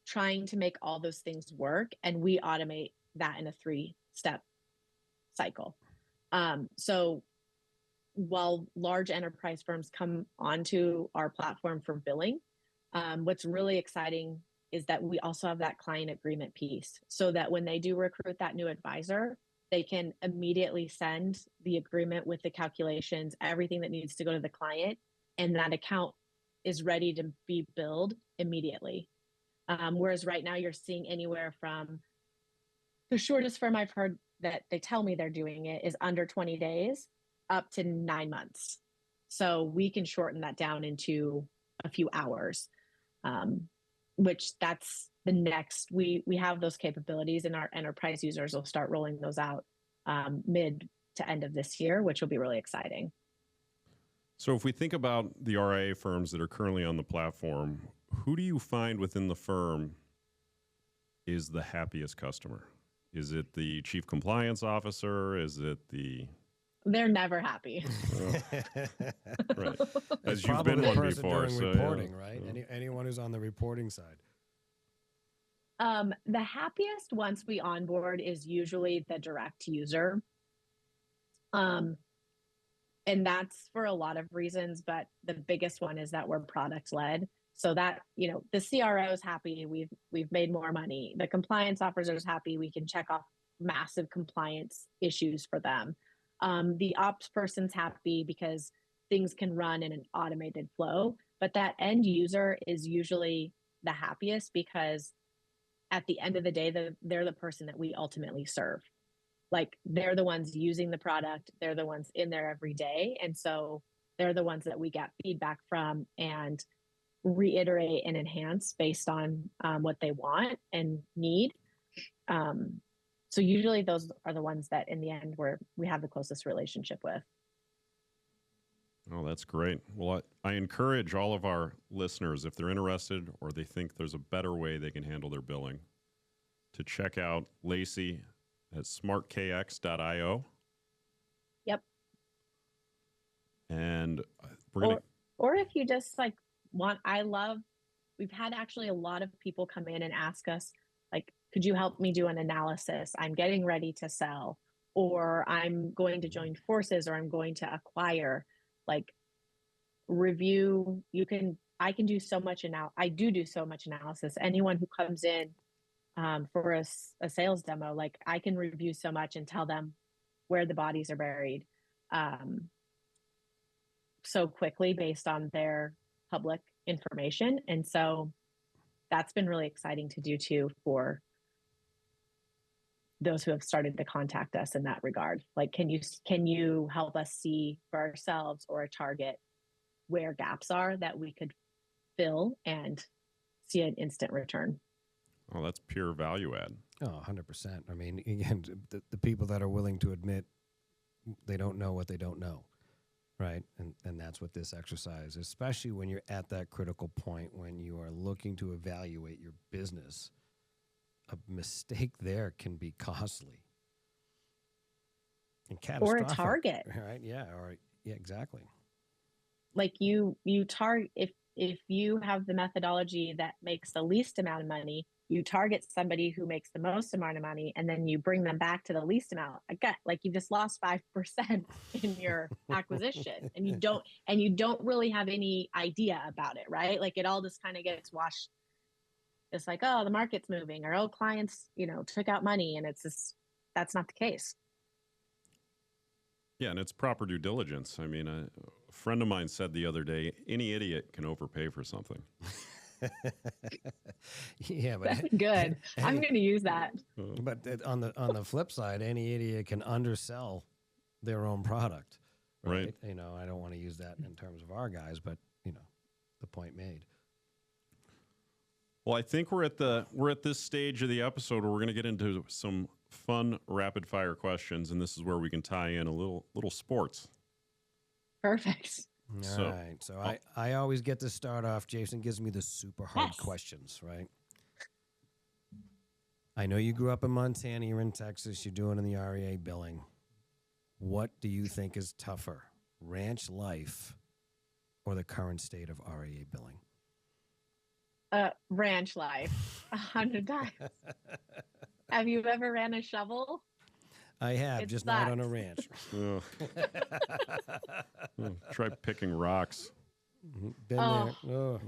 Speaker 3: trying to make all those things work, and we automate that in a 3-step cycle. So while large enterprise firms come onto our platform for billing, what's really exciting is that we also have that client agreement piece, so that when they do recruit that new advisor, they can immediately send the agreement with the calculations, everything that needs to go to the client, and that account is ready to be billed immediately. Whereas right now you're seeing anywhere from the shortest firm I've heard that they tell me they're doing it is under 20 days up to 9 months. So we can shorten that down into a few hours. Which that's the next, we have those capabilities, and our enterprise users will start rolling those out mid to end of this year, which will be really exciting.
Speaker 1: So if we think about the RIA firms that are currently on the platform, who do you find within the firm is the happiest customer? Is it the chief compliance officer? Is it the...
Speaker 3: They're never happy.
Speaker 1: Right. As you've been one before.
Speaker 2: Doing reporting, right? Yeah. Anyone who's on the reporting side.
Speaker 3: The happiest once we onboard is usually the direct user. And that's for a lot of reasons, but the biggest one is that we're product led. So that, the CRO is happy, we've made more money. The compliance officer is happy, we can check off massive compliance issues for them. The ops person's happy because things can run in an automated flow, but that end user is usually the happiest because at the end of the day, they're the person that we ultimately serve. Like they're the ones using the product, they're the ones in there every day. And so they're the ones that we get feedback from and reiterate and enhance based on what they want and need. So usually those are the ones that in the end we have the closest relationship with.
Speaker 1: Oh, that's great. Well, I encourage all of our listeners, if they're interested or they think there's a better way they can handle their billing, to check out Lacey at smartkx.io.
Speaker 3: Yep.
Speaker 1: And we're going to...
Speaker 3: Or if you just we've had actually a lot of people come in and ask us, like, could you help me do an analysis? I'm getting ready to sell. or I'm going to join forces, or I'm going to acquire, like, review. I can do so much I do so much analysis. Anyone who comes in for a sales demo, like, I can review so much and tell them where the bodies are buried so quickly based on their public information. And so that's been really exciting to do too for those who have started to contact us in that regard. Like, can you help us see for ourselves or a target where gaps are that we could fill and see an instant return?
Speaker 1: Oh, that's pure value add.
Speaker 2: Oh, 100%. I mean, again, the people that are willing to admit they don't know what they don't know, right? And that's what this exercise, especially when you're at that critical point when you are looking to evaluate your business, a mistake there can be costly and catastrophic.
Speaker 3: Or a target.
Speaker 2: Right? Yeah. Yeah, exactly.
Speaker 3: Like, you target, if you have the methodology that makes the least amount of money, you target somebody who makes the most amount of money, and then you bring them back to the least amount. Again, like, you just lost 5% in your acquisition, and you don't really have any idea about it, right? Like, it all just kind of gets washed. It's like, oh, the market's moving, or, oh, clients, took out money, and it's just, that's not the case.
Speaker 1: Yeah, and it's proper due diligence. I mean, a friend of mine said the other day, any idiot can overpay for something.
Speaker 2: Yeah, but
Speaker 3: that's good. I'm going to use that.
Speaker 2: But on the flip side, any idiot can undersell their own product, right? I don't want to use that in terms of our guys, but the point made.
Speaker 1: Well, I think we're at this stage of the episode where we're going to get into some fun rapid fire questions, and this is where we can tie in a little sports.
Speaker 3: Perfect.
Speaker 2: All right. So I always get to start off. Jason gives me the super hard questions, right? I know you grew up in Montana. You're in Texas. You're doing in the RIA billing. What do you think is tougher, ranch life or the current state of RIA billing?
Speaker 3: Ranch life, 100 times. Have you ever ran a shovel?
Speaker 2: I have, just not on a ranch.
Speaker 1: Try picking rocks.
Speaker 2: Been there. Oh.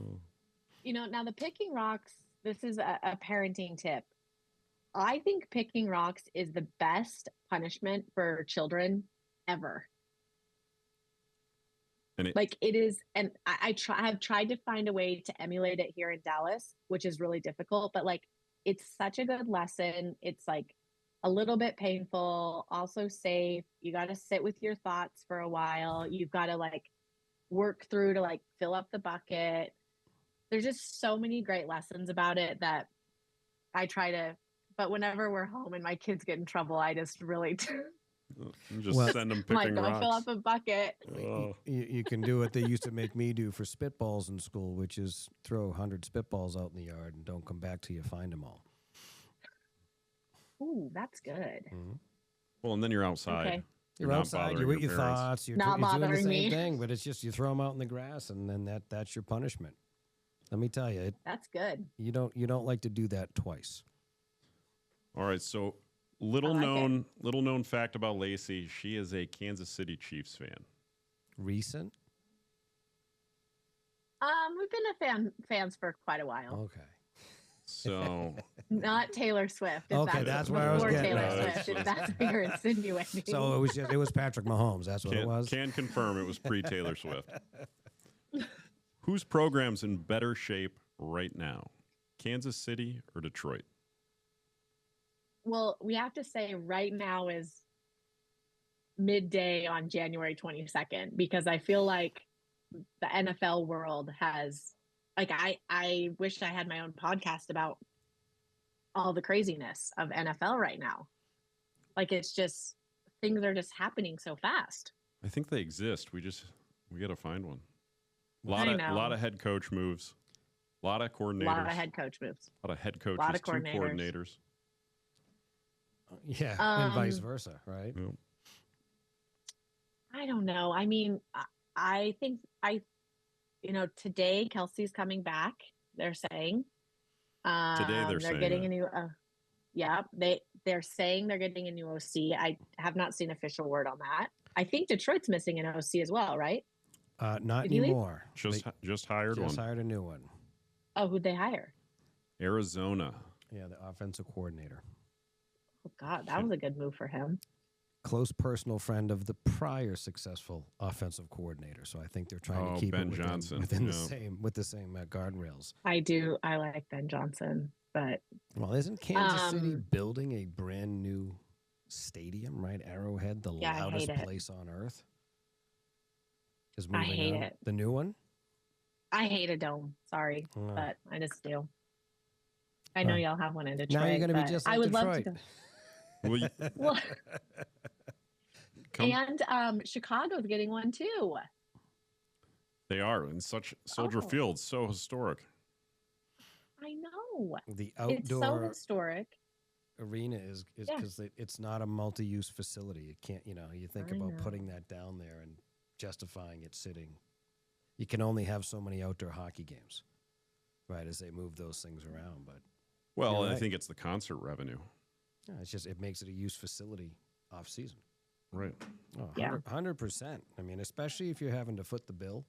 Speaker 3: Now the picking rocks, this is a parenting tip. I think picking rocks is the best punishment for children ever. Like, it is, and I have tried to find a way to emulate it here in Dallas, which is really difficult, but, like, it's such a good lesson. It's, like, a little bit painful, also safe. You got to sit with your thoughts for a while. You've got to, like, work through to, like, fill up the bucket. There's just so many great lessons about it that I try to, but whenever we're home and my kids get in trouble, I just really
Speaker 1: send them picking rocks.
Speaker 3: Go fill up a bucket.
Speaker 2: Oh. You can do what they used to make me do for spitballs in school, which is throw 100 spitballs out in the yard and don't come back till you find them all.
Speaker 3: Ooh, that's good.
Speaker 1: Mm-hmm. Well, and then you're outside.
Speaker 2: Okay. You're outside. You're with your thoughts. You're doing the same thing, but it's just you throw them out in the grass, and then that's your punishment. Let me tell you,
Speaker 3: that's good.
Speaker 2: You don't like to do that twice.
Speaker 1: All right, so little known fact about Lacey: she is a Kansas City Chiefs fan.
Speaker 2: Recent?
Speaker 3: We've been fans for quite a while.
Speaker 2: Okay.
Speaker 1: So
Speaker 3: not Taylor Swift.
Speaker 2: Okay, that's where I was getting.
Speaker 3: Taylor Swift. If that's what you're insinuating.
Speaker 2: So it was Patrick Mahomes. That's what it was.
Speaker 1: Can confirm it was pre Taylor Swift. Whose program's in better shape right now, Kansas City or Detroit?
Speaker 3: Well, we have to say right now is midday on January 22nd, because I feel like the NFL world has, like, I wish I had my own podcast about all the craziness of NFL right now. Like, it's just, things are just happening so fast.
Speaker 1: I think they exist. We got to find one. A lot of head coach moves. A lot of coordinators.
Speaker 3: A lot of head coach moves.
Speaker 1: A lot of head coaches. A lot of coordinators.
Speaker 2: Yeah, and vice versa, right?
Speaker 1: Yeah.
Speaker 3: I don't know. I mean, I think today Kelsey's coming back. They're saying
Speaker 1: today they're saying
Speaker 3: getting
Speaker 1: that.
Speaker 3: a new. Yeah, they're saying they're getting a new OC. I have not seen official word on that. I think Detroit's missing an OC as well, right?
Speaker 2: Not
Speaker 3: Did he leave?
Speaker 2: anymore.
Speaker 1: Just hired
Speaker 2: Just
Speaker 1: one.
Speaker 2: hired a new one.
Speaker 3: Oh, who'd they hire?
Speaker 1: Arizona.
Speaker 2: Yeah, the offensive coordinator.
Speaker 3: Oh, God, that was a good move for him.
Speaker 2: Close personal friend of the prior successful offensive coordinator. So I think they're trying to keep
Speaker 1: Ben
Speaker 2: it
Speaker 1: Johnson.
Speaker 2: within the same guardrails.
Speaker 3: I like Ben Johnson, but
Speaker 2: well, isn't Kansas City building a brand new stadium? Right, Arrowhead, the loudest place on earth, is moving
Speaker 3: I hate
Speaker 2: on.
Speaker 3: it.
Speaker 2: The new one.
Speaker 3: I hate a dome. Sorry, but I just do. I know y'all have one in Detroit.
Speaker 2: Now you're going to be just like
Speaker 3: I would
Speaker 2: Detroit.
Speaker 3: love to go. Well, and Chicago's getting one too.
Speaker 1: They are in Soldier Field, so historic.
Speaker 3: I know.
Speaker 2: The outdoor
Speaker 3: it's so historic
Speaker 2: arena is because it's not a multi-use facility. It can't, you think about putting that down there and justifying it sitting. You can only have so many outdoor hockey games, right, as they move those things around. But
Speaker 1: I think it's the concert revenue.
Speaker 2: Yeah, it's just, it makes it a use facility off season.
Speaker 1: Right.
Speaker 2: Oh, 100%. I mean, especially if you're having to foot the bill,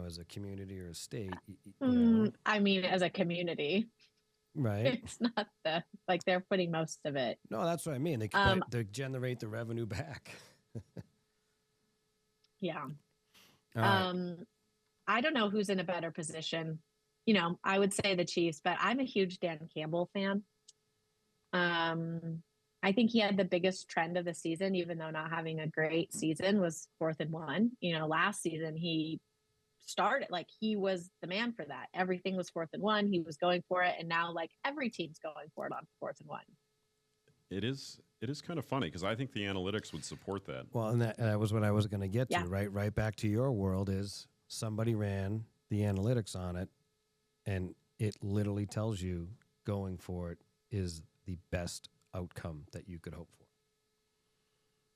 Speaker 2: as a community or a state.
Speaker 3: I mean, as a community.
Speaker 2: Right.
Speaker 3: It's not they're putting most of it.
Speaker 2: No, that's what I mean. They generate the revenue back.
Speaker 3: Yeah.
Speaker 2: Right.
Speaker 3: I don't know who's in a better position. I would say the Chiefs, but I'm a huge Dan Campbell fan. I think he had the biggest trend of the season, even though not having a great season, was 4th and 1. Last season he started he was the man for that. Everything was 4th and 1. He was going for it, and now every team's going for it on 4th and 1.
Speaker 1: It is kind of funny because I think the analytics would support that.
Speaker 2: Well, and that was what I was going to get to. Right back to your world is somebody ran the analytics on it, and it literally tells you going for it is the best outcome that you could hope for.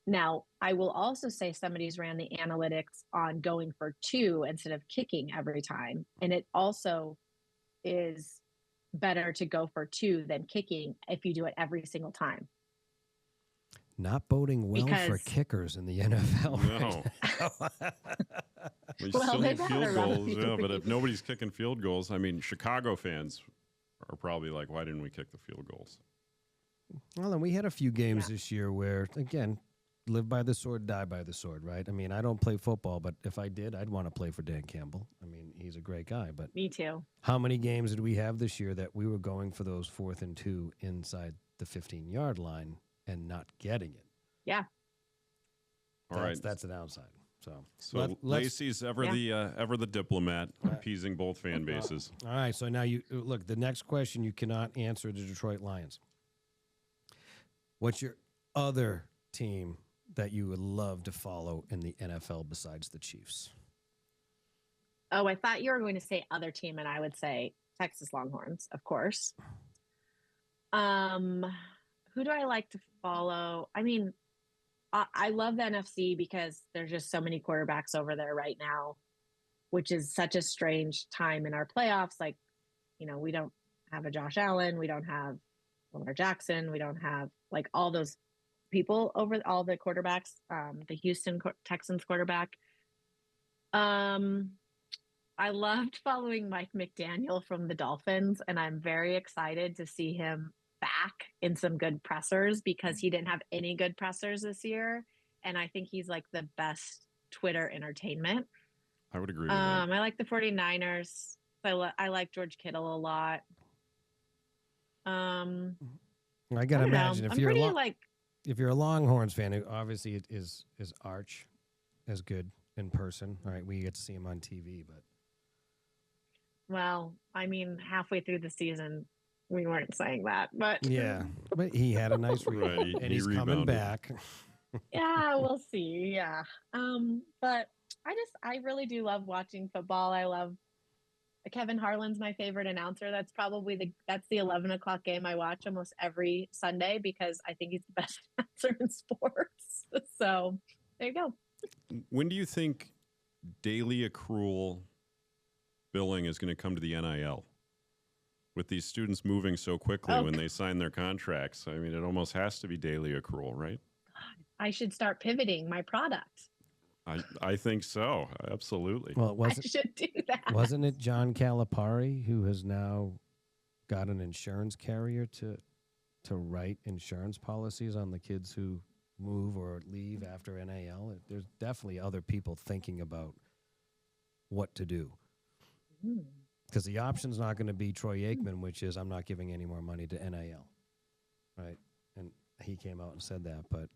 Speaker 3: Now, I will also say somebody's ran the analytics on going for 2 instead of kicking every time. And it also is better to go for 2 than kicking if you do it every single time.
Speaker 2: Not boding well for kickers in the NFL.
Speaker 1: No. We still need field goals, but if nobody's kicking field goals, I mean, Chicago fans are probably like, why didn't we kick the field goals?
Speaker 2: Well, and we had a few games this year where, again, live by the sword, die by the sword, right? I mean, I don't play football, but if I did, I'd want to play for Dan Campbell. I mean, he's a great guy. But
Speaker 3: me too.
Speaker 2: How many games did we have this year that we were going for those 4th and 2 inside the 15-yard line and not getting it?
Speaker 3: Yeah.
Speaker 1: All right.
Speaker 2: That's the downside.
Speaker 1: So Lacey's ever the diplomat, appeasing both fan bases.
Speaker 2: All right. So now you look. The next question you cannot answer: the Detroit Lions. What's your other team that you would love to follow in the NFL besides the Chiefs?
Speaker 3: Oh, I thought you were going to say other team, and I would say Texas Longhorns, of course. Who do I like to follow? I mean, I love the NFC because there's just so many quarterbacks over there right now, which is such a strange time in our playoffs. We don't have a Josh Allen. We don't have Lamar Jackson. We don't have all those people over all the quarterbacks, the Houston Texans quarterback. I loved following Mike McDaniel from the Dolphins, and I'm very excited to see him back in some good pressers because he didn't have any good pressers this year. And I think he's the best Twitter entertainment.
Speaker 1: I would agree with that.
Speaker 3: I like the 49ers. I like George Kittle a lot.
Speaker 2: I got to imagine if you're a Longhorns fan, obviously it is Arch as good in person. All right, we get to see him on TV, but
Speaker 3: well, I mean, halfway through the season, we weren't saying that, but
Speaker 2: yeah, but he had a nice rebound, and he's coming back.
Speaker 3: Yeah, we'll see. Yeah, but I really do love watching football. I love Kevin Harlan's my favorite announcer. That's probably the 11 o'clock game I watch almost every Sunday because I think he's the best announcer in sports. So there you go.
Speaker 1: When do you think daily accrual billing is going to come to the NIL? with these students moving so quickly
Speaker 3: Oh,
Speaker 1: when they sign their contracts. I mean, it almost has to be daily accrual, right?
Speaker 3: I should start pivoting my product.
Speaker 1: I think so. Absolutely.
Speaker 2: Well,
Speaker 3: I should do that.
Speaker 2: wasn't it John Calipari who has now got an insurance carrier to write insurance policies on the kids who move or leave after NAL? There's definitely other people thinking about what to do. Because the option's not going to be Troy Aikman, which is I'm not giving any more money to NAL, right? And he came out and said that. But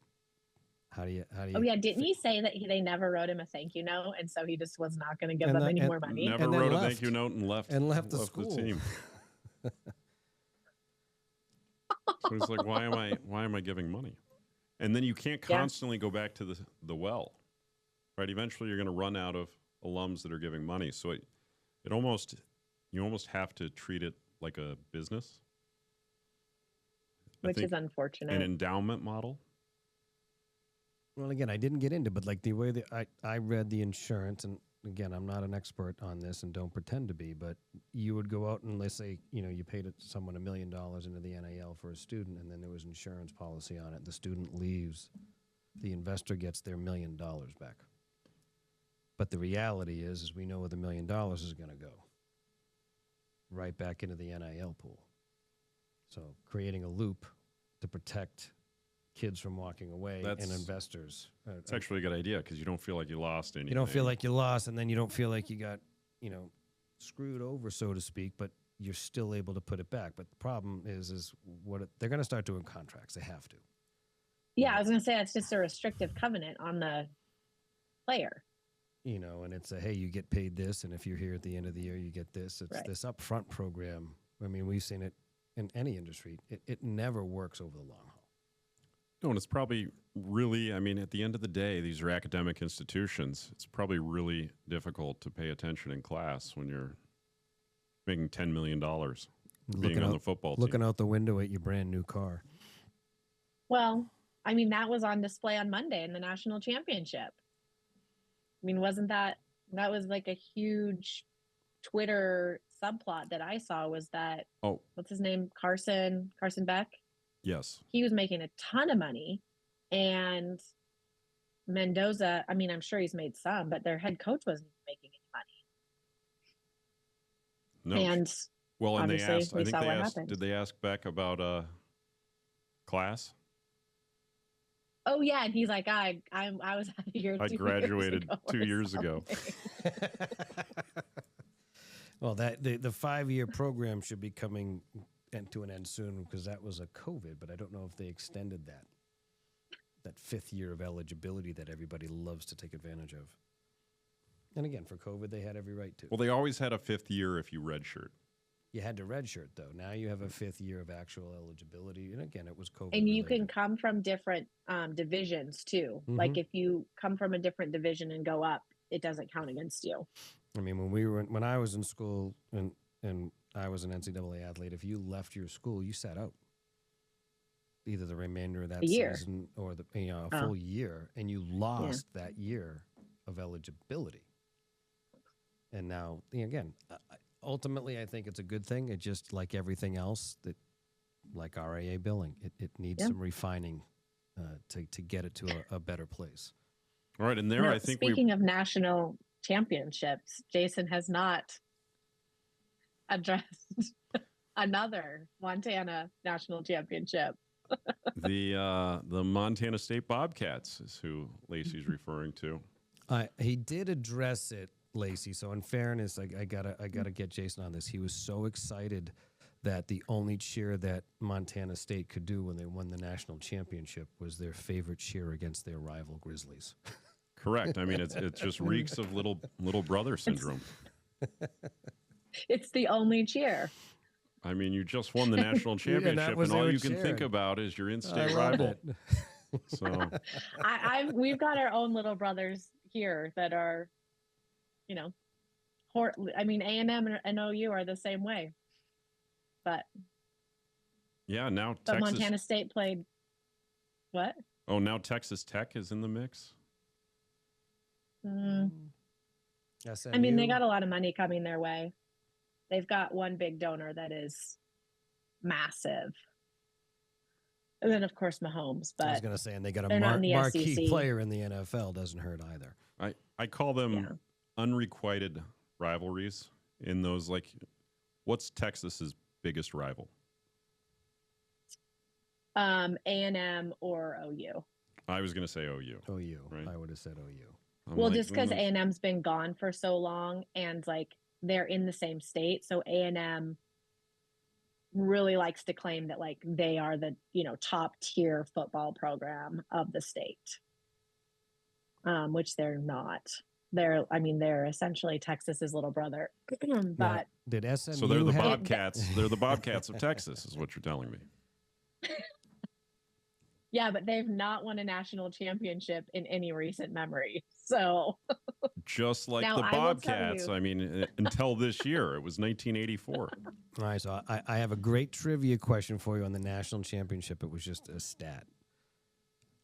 Speaker 2: how do you?
Speaker 3: Oh yeah, didn't he say that they never wrote him a thank you note, and so he just was not going to give them any more money?
Speaker 1: Never
Speaker 2: and
Speaker 1: wrote a
Speaker 2: left.
Speaker 1: thank you note and left
Speaker 2: the school.
Speaker 1: team. So he's like, why am I giving money? And then you can't constantly go back to the well, right? Eventually, you're going to run out of alums that are giving money. So you almost have to treat it like a business,
Speaker 3: which is unfortunate.
Speaker 1: An endowment model.
Speaker 2: Well, again, I didn't get into, but like the way that I read the insurance, and again, I'm not an expert on this and don't pretend to be, but you would go out and let's say, you paid someone $1 million into the NAL for a student, and then there was insurance policy on it. The student leaves, the investor gets their $1 million back. But the reality is we know where the $1 million is going to go. Right back into the NIL pool. So creating a loop to protect kids from walking away and investors.
Speaker 1: It's actually a good idea because you don't feel like you lost anything.
Speaker 2: You don't feel like you lost, and then you don't feel like you got, screwed over, so to speak, but you're still able to put it back. But the problem is they're going to start doing contracts. They have to.
Speaker 3: Yeah, I was going to say it's just a restrictive covenant on the player.
Speaker 2: And it's hey, you get paid this, and if you're here at the end of the year, you get this. It's this upfront program. I mean, we've seen it in any industry. It never works over the long haul.
Speaker 1: No, and it's probably really, at the end of the day, these are academic institutions. It's probably really difficult to pay attention in class when you're making $10 million being on the football team.
Speaker 2: Looking out the window at your brand new car.
Speaker 3: Well, that was on display on Monday in the national championship. Wasn't that was like a huge Twitter subplot that I saw was that, what's his name? Carson Beck.
Speaker 1: Yes. He
Speaker 3: was making a ton of money, and Mendoza, I'm sure he's made some, but their head coach wasn't making any money.
Speaker 1: No.
Speaker 3: And
Speaker 1: and they asked, did they ask Beck about class?
Speaker 3: Oh yeah, and he's like, I was out of here.
Speaker 1: I graduated 2 years ago.
Speaker 2: Well, the 5-year program should be coming to an end soon because that was a COVID, but I don't know if they extended that 5th year of eligibility that everybody loves to take advantage of. And again, for COVID, they had every right to.
Speaker 1: Well, they always had a 5th year if you redshirt.
Speaker 2: You had to redshirt, though. Now you have a 5th year of actual eligibility. And again, it was COVID.
Speaker 3: And you can come from different divisions, too. Mm-hmm. Like if you come from a different division and go up, it doesn't count against you.
Speaker 2: When I was in school and I was an NCAA athlete, if you left your school, you sat out. Either the remainder of that season or a full year, and you lost that year of eligibility. And now, again, ultimately, I think it's a good thing. It just like everything else, like RIA billing, it needs some refining to get it to a better place.
Speaker 1: All right, and there I think
Speaker 3: speaking of national championships, Jason has not addressed another Montana national championship.
Speaker 1: The Montana State Bobcats is who Lacey's referring to.
Speaker 2: He did address it, Lacey. So in fairness, I gotta get Jason on this. He was so excited that the only cheer that Montana State could do when they won the national championship was their favorite cheer against their rival Grizzlies.
Speaker 1: Correct. It just reeks of little brother syndrome.
Speaker 3: It's the only cheer.
Speaker 1: You just won the national championship, and all you can think about is your in-state rival. So,
Speaker 3: we've got our own little brothers here that are, A&M and OU are the same way. But
Speaker 1: yeah, now
Speaker 3: but Texas, Montana State played. What?
Speaker 1: Oh, now Texas Tech is in the mix.
Speaker 3: They got a lot of money coming their way. They've got one big donor that is massive. And then, of course, Mahomes. But
Speaker 2: I was going to say, and they got a
Speaker 3: they're not in the
Speaker 2: marquee
Speaker 3: SEC.
Speaker 2: player in the NFL. Doesn't hurt either.
Speaker 1: I call them unrequited rivalries in those, like, what's Texas's biggest rival?
Speaker 3: A&M or OU.
Speaker 1: I was going to say OU.
Speaker 2: OU.
Speaker 1: Right?
Speaker 2: I would have said OU.
Speaker 3: Well, just because A&M's been gone for so long and like they're in the same state. So A&M really likes to claim that like they are the, top tier football program of the state. Which they're not. They're essentially Texas's little brother. But
Speaker 2: did SMU
Speaker 1: So they're the Bobcats. They're the Bobcats of Texas, is what you're telling me.
Speaker 3: Yeah, but they've not won a national championship in any recent memory. So
Speaker 1: just like
Speaker 3: now,
Speaker 1: the Bobcats, until this year, it was 1984.
Speaker 2: All right, so I have a great trivia question for you on the national championship. It was just a stat.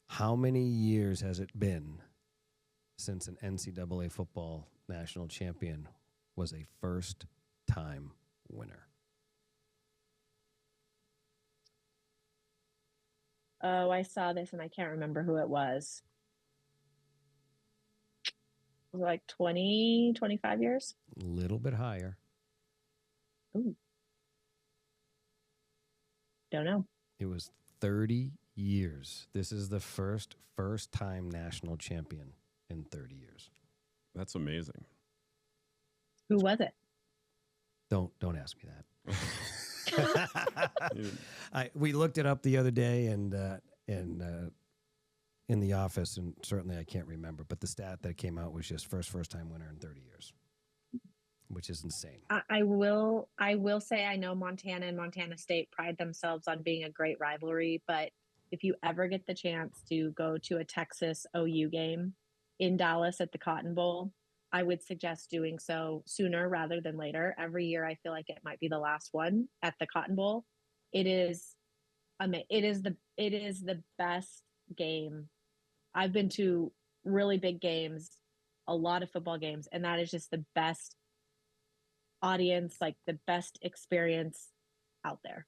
Speaker 2: How many years has it been since an NCAA football national champion was a first-time winner?
Speaker 3: Oh, I saw this and I can't remember who it was. Was it like 20, 25 years?
Speaker 2: A little bit higher.
Speaker 3: Ooh. Don't know.
Speaker 2: It was 30 years. This is the first-time national champion in 30 years.
Speaker 1: That's amazing.
Speaker 3: Who was it?
Speaker 2: Don't ask me that. We looked it up the other day and in the office, and certainly I can't remember, but the stat that came out was just first time winner in 30 years, which is insane.
Speaker 3: I will say I know Montana and Montana State pride themselves on being a great rivalry, but if you ever get the chance to go to a Texas OU game in Dallas at the Cotton Bowl, I would suggest doing so sooner rather than later. Every year, I feel like it might be the last one at the Cotton Bowl. It is the best game. I've been to really big games, a lot of football games, and that is just the best audience, like the best experience out there.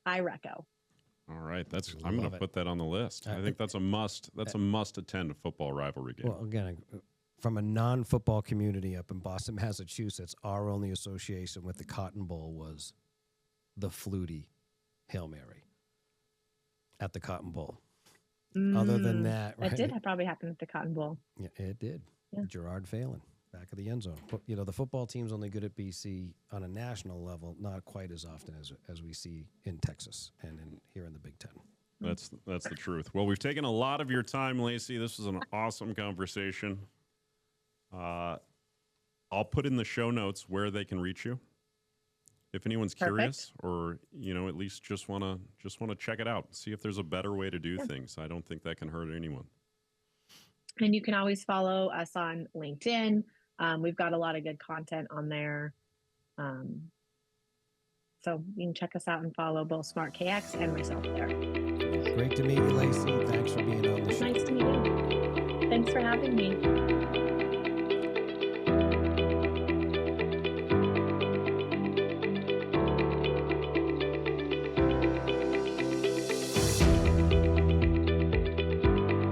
Speaker 3: I reco.
Speaker 1: All right, I'm going to put that on the list. I think that's a must. That's a must attend a football rivalry game.
Speaker 2: Well, again, from a non-football community up in Boston, Massachusetts, our only association with the Cotton Bowl was the Flutie Hail Mary at the Cotton Bowl. Other than that,
Speaker 3: it did probably happen at the Cotton Bowl.
Speaker 2: Yeah, it did.
Speaker 3: Yeah.
Speaker 2: Gerard Phelan, back of the end zone. But, the football team's only good at BC on a national level, not quite as often as we see in Texas and here in the Big Ten.
Speaker 1: That's the truth. Well, we've taken a lot of your time, Lacey. This was an awesome conversation. I'll put in the show notes where they can reach you. If anyone's curious or, at least just want to check it out, see if there's a better way to do things. I don't think that can hurt anyone.
Speaker 3: And you can always follow us on LinkedIn. We've got a lot of good content on there. So you can check us out and follow both SmartKX and myself there.
Speaker 2: Great to meet you, Lacey. Thanks for being on the show.
Speaker 3: Nice to meet you. Thanks for having me.